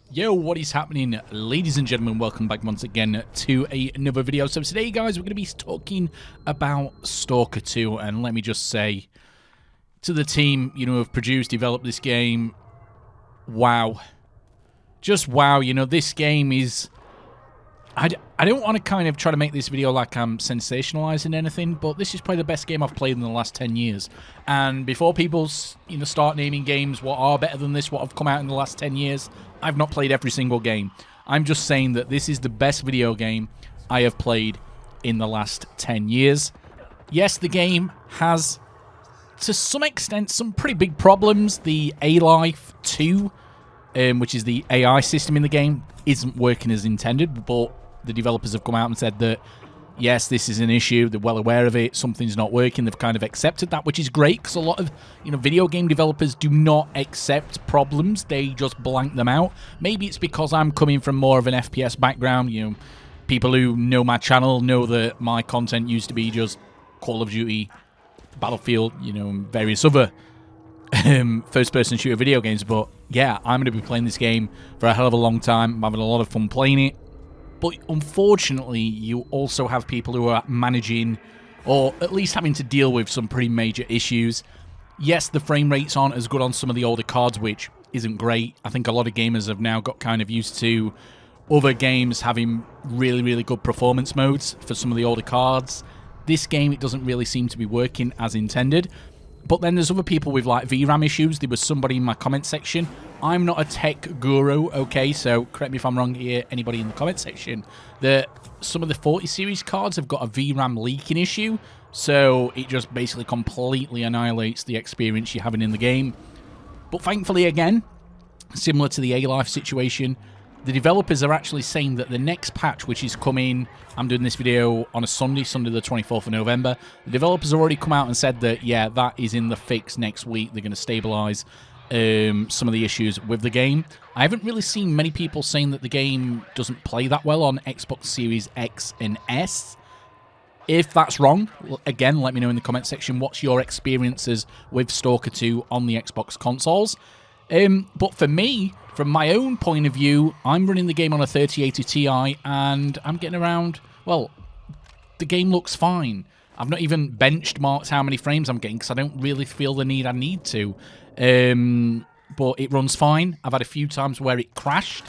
Yo, what is happening, ladies and gentlemen? Welcome back once again to another video. So today, guys, we're going to be talking about Stalker 2, and let me just say to the team, who have produced, developed this game, wow. Just wow, this game is... I don't want to kind of try to make this video like I'm sensationalizing anything, but this is probably the best game I've played in the last 10 years. And before people, start naming games what are better than this, what have come out in the last 10 years, I've not played every single game. I'm just saying that this is the best video game I have played in the last 10 years. Yes, the game has, to some extent, some pretty big problems. The A-Life 2, which is the AI system in the game, isn't working as intended, but the developers have come out and said that, yes, this is an issue, they're well aware of it, something's not working, they've kind of accepted that, which is great, because a lot of, video game developers do not accept problems, they just blank them out. Maybe it's because I'm coming from more of an FPS background, people who know my channel know that my content used to be just Call of Duty, Battlefield, and various other first-person shooter video games, but yeah, I'm going to be playing this game for a hell of a long time. I'm having a lot of fun playing it. But unfortunately, you also have people who are managing, or at least having to deal with, some pretty major issues. Yes, the frame rates aren't as good on some of the older cards, which isn't great. I think a lot of gamers have now got kind of used to other games having really, really good performance modes for some of the older cards. This game, it doesn't really seem to be working as intended. But then there's other people with, like, VRAM issues. There was somebody in my comment section. I'm not a tech guru, okay, so correct me if I'm wrong here, anybody in the comment section, that some of the 40 series cards have got a VRAM leaking issue, so it just basically completely annihilates the experience you're having in the game. But thankfully, again, similar to the A-Life situation, the developers are actually saying that the next patch, which is coming, I'm doing this video on a Sunday the 24th of November, the developers have already come out and said that, yeah, that is in the fix next week. They're going to stabilize some of the issues with the game. I haven't really seen many people saying that the game doesn't play that well on Xbox Series X and S. If that's wrong, again, let me know in the comment section. What's your experiences with Stalker 2 on the Xbox consoles? But for me, from my own point of view, I'm running the game on a 3080 Ti, and I'm getting around, well, the game looks fine. I've not even benchmarked how many frames I'm getting, because I don't really feel the need I need to. But it runs fine. I've had a few times where it crashed.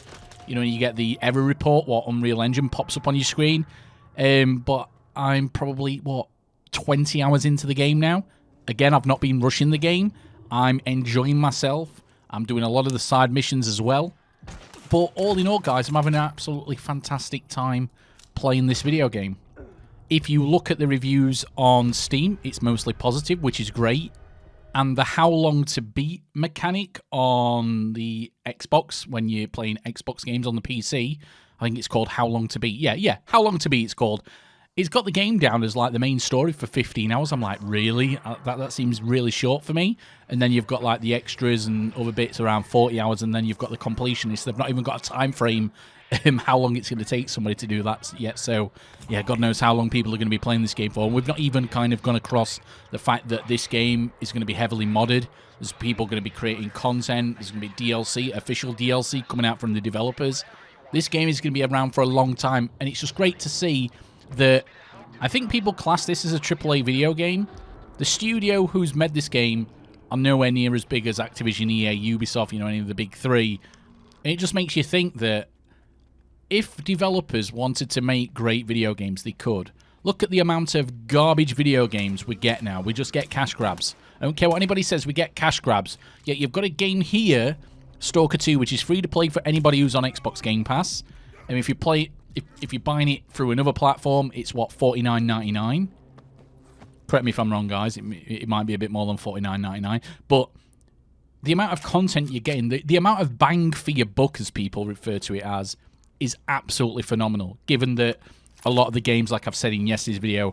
You get the error report, what Unreal Engine pops up on your screen. But I'm probably, 20 hours into the game now. Again, I've not been rushing the game. I'm enjoying myself. I'm doing a lot of the side missions as well. But all in all, guys, I'm having an absolutely fantastic time playing this video game. If you look at the reviews on Steam, it's mostly positive, which is great. And the how long to beat mechanic on the Xbox, when you're playing Xbox games on the PC, I think it's called How Long to Beat. Yeah, How Long to Beat it's called. It's got the game down as, like, the main story for 15 hours. I'm like, really? That seems really short for me. And then you've got, like, the extras and other bits around 40 hours, and then you've got the completionists. They've not even got a time frame how long it's going to take somebody to do that yet. So, yeah, God knows how long people are going to be playing this game for. And we've not even kind of gone across the fact that this game is going to be heavily modded. There's people going to be creating content. There's going to be DLC, official DLC coming out from the developers. This game is going to be around for a long time, and it's just great to see that. I think people class this as a AAA video game. The studio who's made this game are nowhere near as big as Activision, EA, Ubisoft, any of the big three. And it just makes you think that if developers wanted to make great video games, they could. Look at the amount of garbage video games we get now. We just get cash grabs. I don't care what anybody says, we get cash grabs. Yet you've got a game here, Stalker 2, which is free to play for anybody who's on Xbox Game Pass. And if you're buying it through another platform, it's what, $49.99? Correct me if I'm wrong, guys. It might be a bit more than $49.99. But the amount of content you're getting, the amount of bang for your buck, as people refer to it as, is absolutely phenomenal. Given that a lot of the games, like I've said in yesterday's video,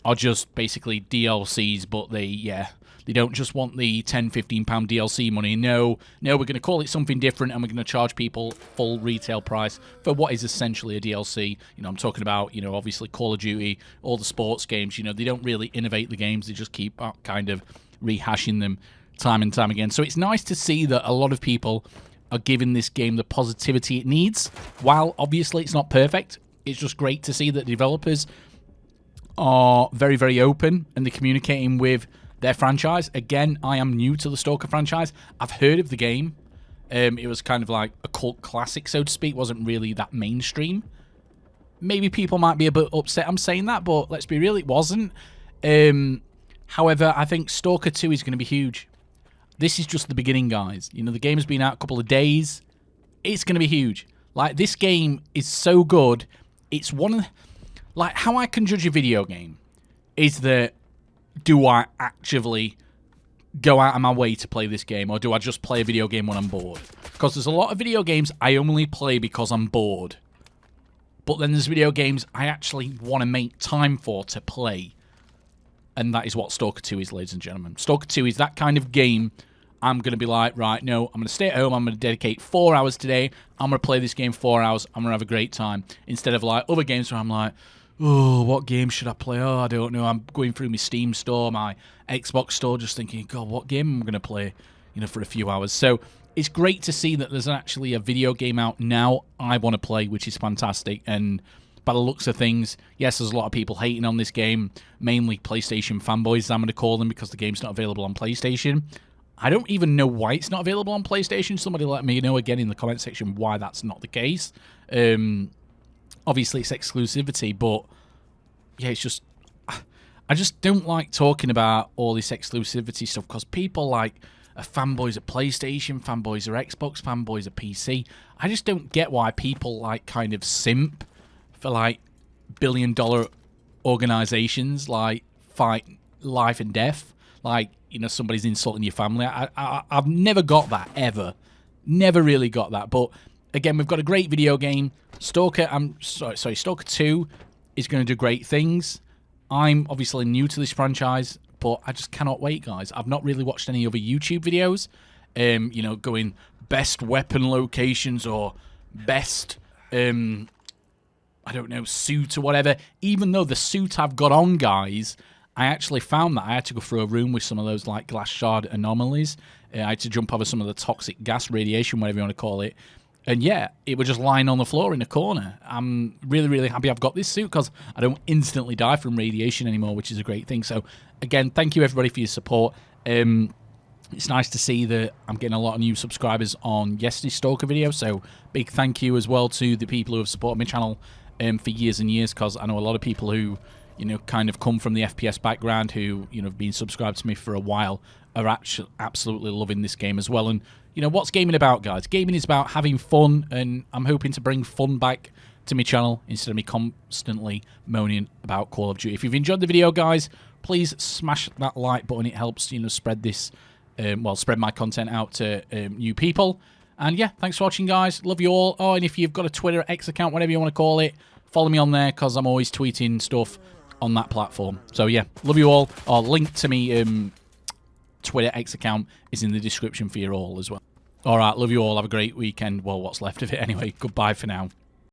are just basically DLCs, but they don't just want the £10, £15 DLC money. No, we're going to call it something different, and we're going to charge people full retail price for what is essentially a DLC. I'm talking about, obviously Call of Duty, all the sports games. They don't really innovate the games. They just keep kind of rehashing them time and time again. So it's nice to see that a lot of people are giving this game the positivity it needs. While obviously it's not perfect, it's just great to see that developers are very, very open and they're communicating with their franchise. Again, I am new to the Stalker franchise. I've heard of the game. It was kind of like a cult classic, so to speak. It wasn't really that mainstream. Maybe people might be a bit upset I'm saying that, but let's be real, it wasn't. However, I think Stalker 2 is going to be huge. This is just the beginning, guys. You know, the game has been out a couple of days. It's going to be huge. Like, this game is so good. It's one of the... Like, how I can judge a video game is that, do I actively go out of my way to play this game, or do I just play a video game when I'm bored? Because there's a lot of video games I only play because I'm bored. But then there's video games I actually want to make time for to play. And that is what Stalker 2 is, ladies and gentlemen. Stalker 2 is that kind of game I'm going to be like, right, no, I'm going to stay at home, I'm going to dedicate 4 hours today, I'm going to play this game 4 hours, I'm going to have a great time. Instead of like other games where I'm like, oh, what game should I play? Oh, I don't know. I'm going through my Steam store, my Xbox store, just thinking, God, what game am I going to play, you know, for a few hours? So it's great to see that there's actually a video game out now I want to play, which is fantastic. And by the looks of things, yes, there's a lot of people hating on this game, mainly PlayStation fanboys, I'm going to call them, because the game's not available on PlayStation. I don't even know why it's not available on PlayStation. Somebody let me know again in the comment section why that's not the case. Obviously, it's exclusivity, but yeah, it's just... I just don't like talking about all this exclusivity stuff, because people like are fanboys of PlayStation, fanboys of Xbox, fanboys of PC. I just don't get why people like kind of simp for like billion-dollar organizations, like fight life and death. Like, you know, somebody's insulting your family. I've never got that, ever. Never really got that. But again, we've got a great video game. Stalker 2 is going to do great things. I'm obviously new to this franchise, but I just cannot wait, guys. I've not really watched any other YouTube videos, you know, going best weapon locations or best, I don't know, suit or whatever. Even though the suit I've got on, guys, I actually found that I had to go through a room with some of those, like, glass shard anomalies. I had to jump over some of the toxic gas radiation, whatever you want to call it. And yeah, it was just lying on the floor in a corner. I'm really, really happy I've got this suit, because I don't instantly die from radiation anymore, which is a great thing. So, again, thank you, everybody, for your support. It's nice to see that I'm getting a lot of new subscribers on yesterday's Stalker video. So, big thank you as well to the people who have supported my channel for years and years, because I know a lot of people who, you know, kind of come from the FPS background, who, you know, have been subscribed to me for a while, are actually absolutely loving this game as well. And, you know, what's gaming about, guys? Gaming is about having fun, and I'm hoping to bring fun back to my channel instead of me constantly moaning about Call of Duty. If you've enjoyed the video, guys, please smash that like button. It helps, you know, spread this, well, spread my content out to new people. And yeah, thanks for watching, guys. Love you all. Oh, and if you've got a Twitter, X account, whatever you want to call it, follow me on there, because I'm always tweeting stuff on that platform. So yeah, love you all. Or link to me Twitter, X account is in the description for you all as well. All right, love you all. Have a great weekend. Well, what's left of it anyway. Goodbye for now.